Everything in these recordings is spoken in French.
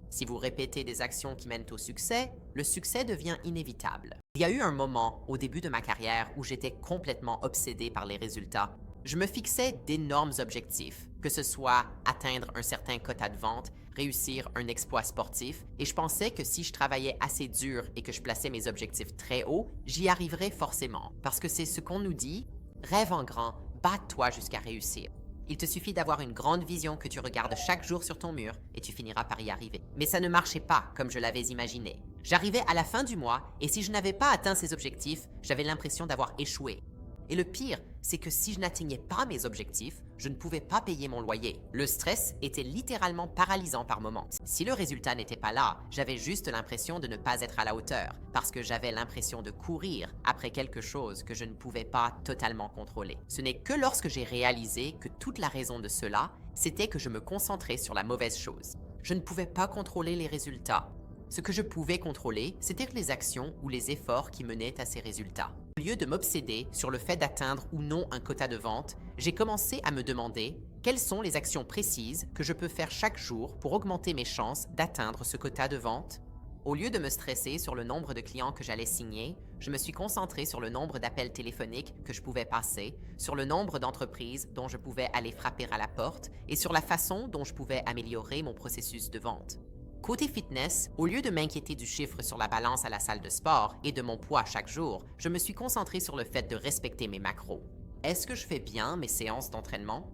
Si vous répétez des actions qui mènent au succès, le succès devient inévitable. Il y a eu un moment au début de ma carrière où j'étais complètement obsédé par les résultats. Je me fixais d'énormes objectifs, que ce soit atteindre un certain quota de vente, réussir un exploit sportif, et je pensais que si je travaillais assez dur et que je plaçais mes objectifs très haut, j'y arriverais forcément. Parce que c'est ce qu'on nous dit, rêve en grand, bats-toi jusqu'à réussir. Il te suffit d'avoir une grande vision que tu regardes chaque jour sur ton mur et tu finiras par y arriver. Mais ça ne marchait pas comme je l'avais imaginé. J'arrivais à la fin du mois et si je n'avais pas atteint ces objectifs, j'avais l'impression d'avoir échoué. Et le pire, c'est que si je n'atteignais pas mes objectifs, je ne pouvais pas payer mon loyer. Le stress était littéralement paralysant par moments. Si le résultat n'était pas là, j'avais juste l'impression de ne pas être à la hauteur, parce que j'avais l'impression de courir après quelque chose que je ne pouvais pas totalement contrôler. Ce n'est que lorsque j'ai réalisé que toute la raison de cela, c'était que je me concentrais sur la mauvaise chose. Je ne pouvais pas contrôler les résultats. Ce que je pouvais contrôler, c'était les actions ou les efforts qui menaient à ces résultats. Au lieu de m'obséder sur le fait d'atteindre ou non un quota de vente, j'ai commencé à me demander quelles sont les actions précises que je peux faire chaque jour pour augmenter mes chances d'atteindre ce quota de vente. Au lieu de me stresser sur le nombre de clients que j'allais signer, je me suis concentré sur le nombre d'appels téléphoniques que je pouvais passer, sur le nombre d'entreprises dont je pouvais aller frapper à la porte et sur la façon dont je pouvais améliorer mon processus de vente. Côté fitness, au lieu de m'inquiéter du chiffre sur la balance à la salle de sport et de mon poids chaque jour, je me suis concentré sur le fait de respecter mes macros. Est-ce que je fais bien mes séances d'entraînement?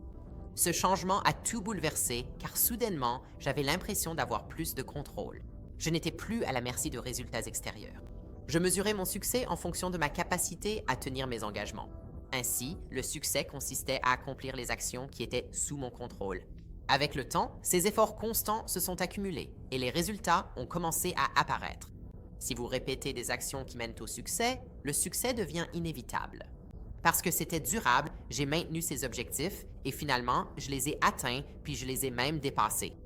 Ce changement a tout bouleversé car soudainement, j'avais l'impression d'avoir plus de contrôle. Je n'étais plus à la merci de résultats extérieurs. Je mesurais mon succès en fonction de ma capacité à tenir mes engagements. Ainsi, le succès consistait à accomplir les actions qui étaient sous mon contrôle. Avec le temps, ces efforts constants se sont accumulés et les résultats ont commencé à apparaître. Si vous répétez des actions qui mènent au succès, le succès devient inévitable. Parce que c'était durable, j'ai maintenu ces objectifs et finalement, je les ai atteints puis je les ai même dépassés.